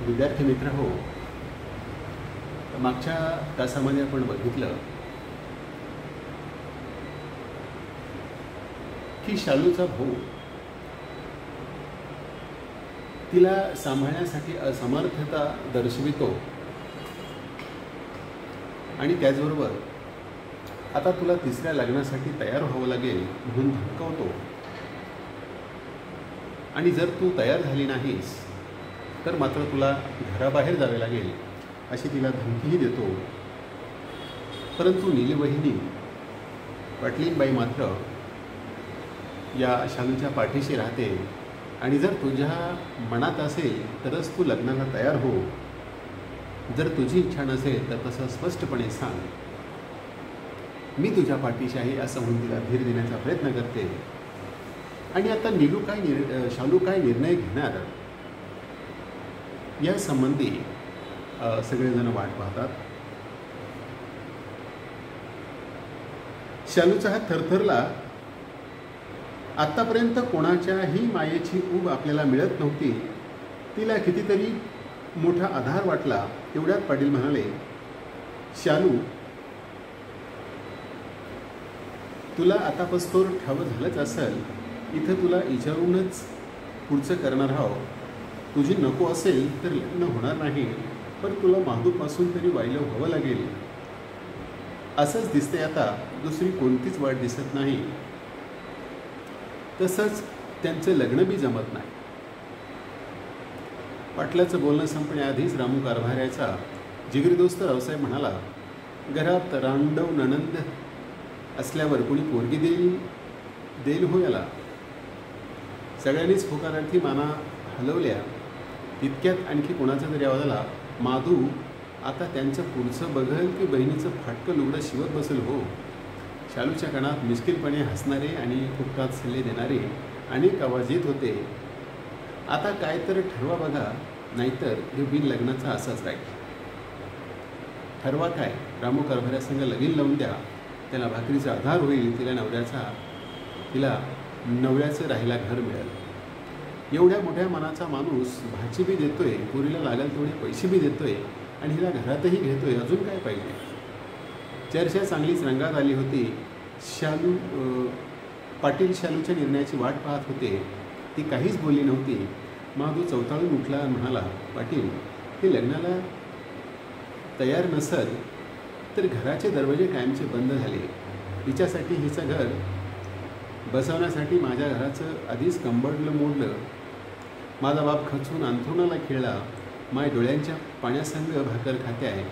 विद्यार्थी मित्र हो, मागच्या तासामध्ये आपण बघितलं की शालूचा भाऊ तिला सांभाळण्यासाठी असमर्थता दर्शवितो आणि त्याचबरोबर आता तुला तिसऱ्या लग्नासाठी तयार व्हावं लागेल म्हणून धमकावतो आणि जर तू तयार झाली नाहीस तर मात्र तुला घराबाहेर जावे लागेल अशी तिला धमकीही देतो. परंतु नीलवहिनी पाटलीनबाई मात्र या शालूच्या पाठीशी राहते आणि जर तुझ्या मनात असेल तरच तू लग्नाला तयार हो, जर तुझी इच्छा नसेल तर तसं स्पष्टपणे सांग, मी तुझ्या पाठीशी आहे असं म्हणून तिला धीर देण्याचा प्रयत्न करते. आणि आता शालू काय निर्णय घेणार या संबंधी सगळेजण वाट पाहतात. शालूचा हात थरथरला. आत्तापर्यंत कोणाच्याही मायेची ऊब आपल्याला मिळत नव्हती. तिला कितीतरी मोठा आधार वाटला. तेवढ्यात पाटील म्हणाले, शालू, तुला आतापास्तोर ठावं झालंच असेल, इथं तुला विचारूनच पुढचं करणार आहोत. तुझी नको असेल तर लग्न होणार नाही, पण तुला माधूपासून तरी वाहिलं व्हावं लागेल. असंच दिसते. आता दुसरी कोणतीच वाट दिसत नाही. तसंच त्यांचं लग्न बी जमत नाही. पाटलाचं बोलणं संपण्याआधीच रामू कारभाऱ्याचा जिगरी दोस्त रावसाहेब म्हणाला, घरात रांडव नणंद असल्यावर कोणी पोरगी देईल हो याला. सगळ्यांनीच होकारार्थी माना हलवल्या. तितक्यात आणखी कोणाचा तरी आवाज आला, माधू आता त्यांचं पुढचं बघल की बहिणीचं फाटकं लुगडं शिवत बसेल हो. शालूच्या कानात मिश्किलपणे हसणारे आणि फुकटात सल्ले देणारे अनेक आवाज येत होते. आता काय तर ठरवा बघा, नाहीतर हे बिन लग्नाचा असाच राहील. ठरवा काय? रामू कारभाऱ्यासंग लगीन लावून द्या, त्याला भाकरीचा आधार होईल, तिला नवऱ्याचं राहायला घर मिळेल. एवढ्या मोठ्या मनाचा माणूस भाची बी देतोय, पोरीला लागेल तेवढे पैसे बी देतोय आणि हिला घरातही घेतोय. अजून काय पाहिजे? चर्चा चांगलीच रंगात आली होती. पाटील शालूच्या निर्णयाची वाट पाहत होते. ती काहीच बोलली नव्हती. माधू चवताळून उठला आणि म्हणाला, पाटील, हे लग्नाला तयार नसल तर घराचे दरवाजे कायमचे बंद झाले. हिच्यासाठी हिचं घर बसवण्यासाठी माझ्या घराचं आधीच कंबरलं मोडलं. माझा बाप खचून अंथरुणाला खेळला. माय डोळ्यांच्या पाण्यासंग भाकर खाते आहे.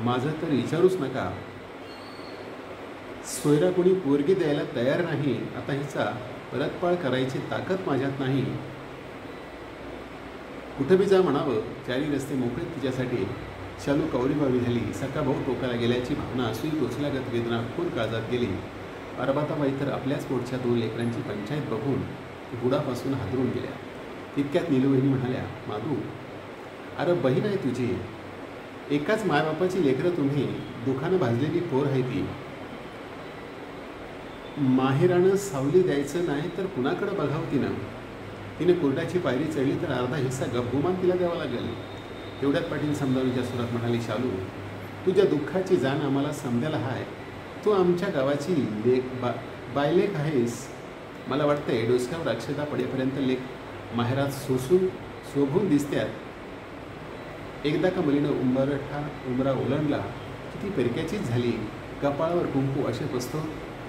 माझं तर विचारूच नका. सोयरा कोणी पोरगी द्यायला तयार नाही. आता हिचा परतपाळ करायची ताकद माझ्यात नाही. कुठं बी जा म्हणावं, चारी रस्ते मोकळे तिच्यासाठी. शालू कवरीबावी झाली. सकाभाऊ टोकाला गेल्याची भावना सुई टोचल्यागत वेदना खोल काळजात गेली. पार्वताबाई तर आपल्याच पोटच्या 2 लेकरांची पंचायत बघून बुडापासून हादरून गेल्या. तितक्यात नीलवहिनी म्हणाल्या, माधू, अरे बहीण आहे तुझी, एकाच मायबापाची लेकरं तुम्ही, दुखानं भाजलेली पोर आहे ती. माहेरानं सावली द्यायचं नाही तर कुणाकडं बघावं तिनं. तिने कोर्टाची पायरी चढली तर अर्धा हिस्सा गपगुमान तिला द्यावा लागेल. तेवढ्यात पाटील समजावणीच्या सुरात म्हणाली, शालू, तुझ्या दुःखाची जाण आम्हाला समजायला हाय. तू आमच्या गावाची बायलेख आहेस. मला वाटतंय डोसक्यावर अक्षता पडेपर्यंत लेख माहेरात शोभून दिसत्यात. एकदा का मुलीनं उंबरा ओलांडला की ती परक्याचीच झाली. कपाळावर कुंकू असे बसतो,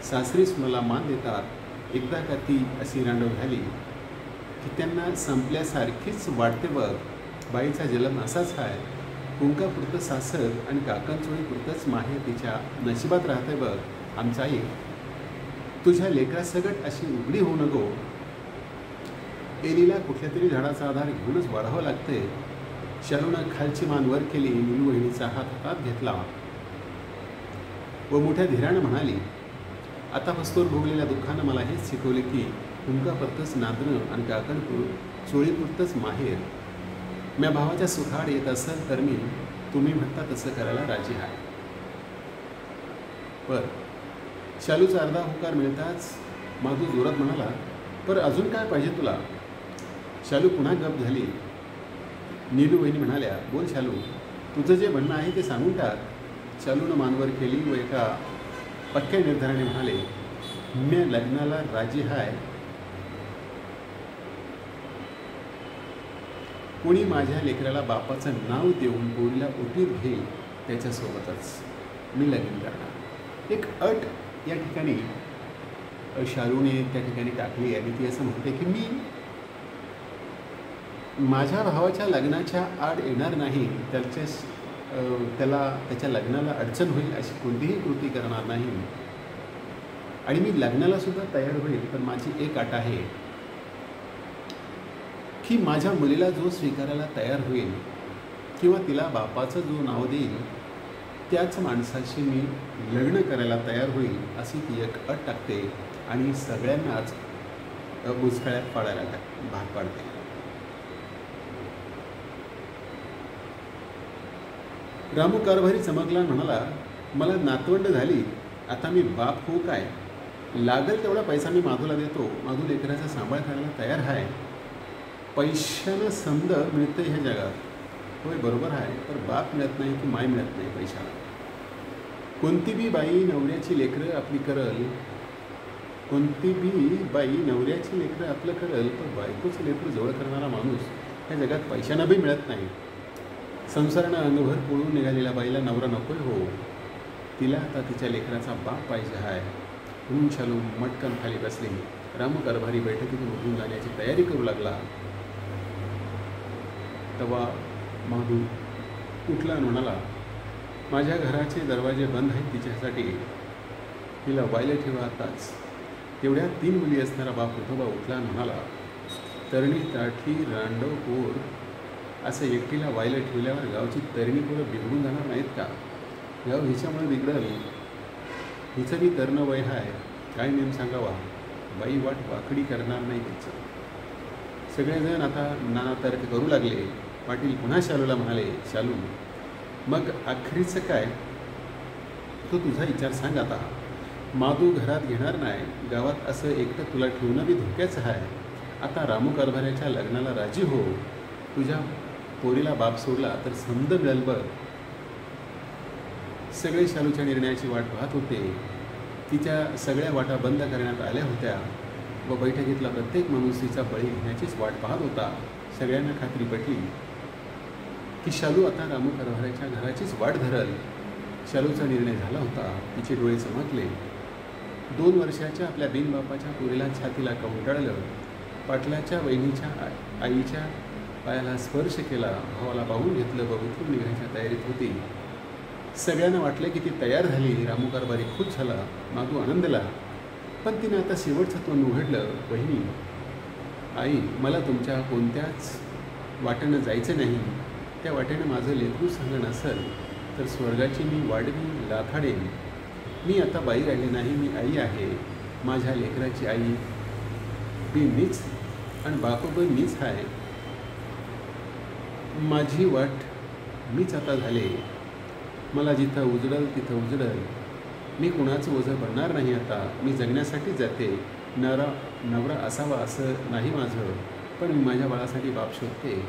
सासरी सुनाला मान देतात. एकदा का ती अशी रांडव झाली की त्यांना संपल्यासारखीच वाटते बघ. बाईचा जन्म असाच आहे. कुंकापुरतं सासर आणि काकांचोळीपुरतंच माहेर तिच्या नशिबात राहते बघ. आमचा आई, तुझ्या लेकरासगट अशी उघडी होऊ नको. एलीला कुठल्या तरी झाडाचा आधार घेऊनच वाढावं लागते. शालूनं खालची मान वर केली. नीलवहिनीचा हात हातात घेतला व मोठ्या धीरानं म्हणाली, आता पस्तोर भोगलेल्या दुःखानं मला हेच शिकवले की कुंकापुरतंच नांदणं आणि चोळीपुरतंच माहेर. म्या भावाच्या सुखाड येत असेल तर मी तुम्ही म्हणता तसं करायला राजी आहे. पर शालूचा अर्धा होकार मिळताच माधू जोरात म्हणाला, पर अजून काय पाहिजे तुला? शालू पुन्हा गप झाली. नीलू वहिनी म्हणाल्या, बोल शालू, तुझं जे म्हणणं आहे ते सांगून टाक. शालूनं मानवर केली व एका पक्क्या निर्धाराने म्हणाले, मी लग्नाला राजी हाय. कोणी माझ्या लेकराला बापाचं नाव देऊन पोरीला ओटीत घेईल त्याच्यासोबतच मी लग्न करणार. एक अट या ठिकाणी शालूने त्या ठिकाणी टाकली आणि ती असं म्हणते की मी माझ्या भावाच्या लग्नाच्या आड येणार नाही, त्याला त्याच्या लग्नाला अडचण होईल अशी कोणतीही कृती करणार नाही आणि मी लग्नाला सुद्धा तयार होईल. पण माझी एक अट आहे की माझ्या मुलीला जो स्वीकारायला तयार होईल किंवा तिला बापाचं जो नाव देईल त्याच माणसाशी मी लग्न करायला तयार होईल अशी ती एक अट टाकते आणि सगळ्यांनाच बुचकळ्यात पाडायला भाग पाडते. रामू कारभारी चमकला म्हणाला, मला नातवंड झाली, आता मी बाप होऊ काय? लागेल तेवढा पैसा मी माधूला देतो, माधू लेकराचा सांभाळ करायला तयार आहे. पैशानं समद मिळतं ह्या जगात, होय बरोबर आहे, तर बाप मिळत नाही की माय मिळत नाही पैशाला. कोणती बी बाई नवऱ्याची लेकरं आपली करल, कोणती बी बाई नवऱ्याची लेकरं आपलं करल, पण बायकोचं लेकरं जवळ करणारा माणूस ह्या जगात पैशानं बी मिळत नाही. संसारानं अंगभर पळून निघालेल्या बाईला नवरा नकोय हो, तिला आता तिच्या लेकराचा बाप पाहिजे आहे. म्हणून शालू मटकन खाली बसली. रामू कारभारी बैठकीतून उठून जाण्याची तयारी करू लागला. तेव्हा माधू उठला आणि म्हणाला, माझ्या घराचे दरवाजे बंद आहेत तिच्यासाठी, तिला वायला ठेवा आताच. तेवढ्या 3 मुली असणारा बाप विठोबा उठला आणि म्हणाला, तरणी ताठी रांडव पोर असं एकटीला वायला ठेवल्यावर गावची तरुणी पोरं बिघडून जाणार नाहीत का? गाव हिच्यामुळे बिघडल, हिचं बी तरणं वय आहे, काय नेम सांगावा, बाई वाट वाकडी करणार नाही तिचं. सगळेजण आता नाना तर्क करू लागले. पाटील पुन्हा शालूला म्हणाले, शालू मग अखेरीचं काय, तो तुझा विचार सांग आता. माधू घरात घेणार नाही, गावात असं एकटं तुला ठेवणं बी धोक्याचं आहे. आता रामू कारभाऱ्याच्या लग्नाला राजी हो, तुझ्या पोरीला बाप सोडला तर समज मिळेल बघ. सगळे शालूच्या निर्णयाची वाट पाहत होते. तिच्या सगळ्या वाटा बंद करण्यात आल्या होत्या व बैठकीतला प्रत्येक माणूस तिचा बळी घेण्याचीच वाट पाहत होता. सगळ्यांना खात्री पटली की शालू आता रामू कारभाऱ्याच्या घराचीच वाट धरल. शालूचा निर्णय झाला होता. तिचे डोळे चमकले. 2 वर्षाच्या आपल्या बिनबापाच्या पोरीला छातीला कवटाळलं. पाटलाच्या वहिनीच्या आईच्या पायाला स्पर्श केला. भावाला पाहून घेतलं व उठून निघायच्या तयारीत होती. सगळ्यांना वाटलं की ती तयार झाली. रामू कारभारी खुश झाला, माधू आनंदला. पण तिने आता शेवटचं तोंड उघडलं, बहिणी आई, मला तुमच्या कोणत्याच वाटेनं जायचं नाही. त्या वाटेनं माझं लेकरू सांग नसेल तर स्वर्गाची मी वाढवी लाथाडेन. मी आता बाई राहिली नाही, मी आई आहे. माझ्या लेकराची आई बी मीच आणि बाप पण मीच आहे. माझी वाट मीच आता झाले. मला जिथं उजडल तिथं उजडल. मी कुणाचं ओझं बनणार नाही. आता मी जगण्यासाठीच जाते. नवरा असावा असं नाही माझं, पण मी माझ्या बाळासाठी बाप शोधते.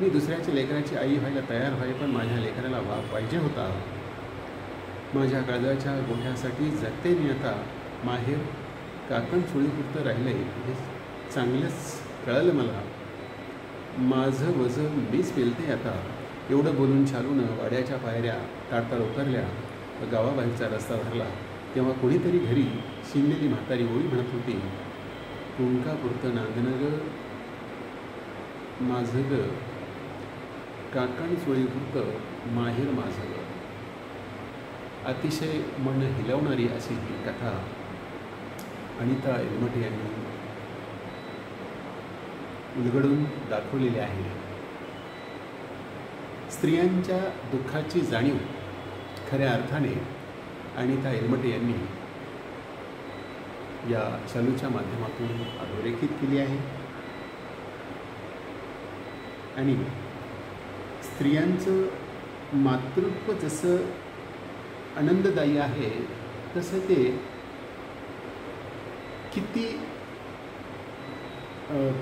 मी दुसऱ्याच्या लेकराची आई व्हायला तयार व्हाय, पण माझ्या लेकराला बाप पाहिजे होता. माझ्या काळजाच्या गोठ्यासाठी जगते मी आता. माहेर काकण चोळीपुरतं राहिले हे चांगलंच कळलं मला. माझं वजन मीच पेलते आता. एवढं बोलून शालूनं वाड्याच्या पायऱ्या ताडताड उतरल्या व गावाबाहेरचा रस्ता धरला. तेव्हा कोणीतरी घरी शिनलेली म्हातारी ओळी म्हणत होती, कुंकापुरतं नांदणं ग माझं ग, काकण चोळीपुरतं माहेर माझं ग. अतिशय मन हिलवणारी अशी ही कथा अनिता एलमटे यांनी उलगडून दाखवलेली आहे. स्त्रियांच्या दुःखाची जाणीव खऱ्या अर्थाने अनिता एलमटे यांनी या शालूच्या माध्यमातून अधोरेखित केली आहे. आणि स्त्रियांचं मातृत्व जसं आनंददायी आहे तसं ते किती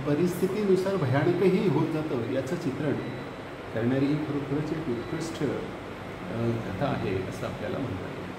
परिस्थितीनुसार भयानकही होत जातं याचं चित्रण करणारी ही खरोखरच एक उत्कृष्ट कथा आहे असं आपल्याला म्हणता येईल.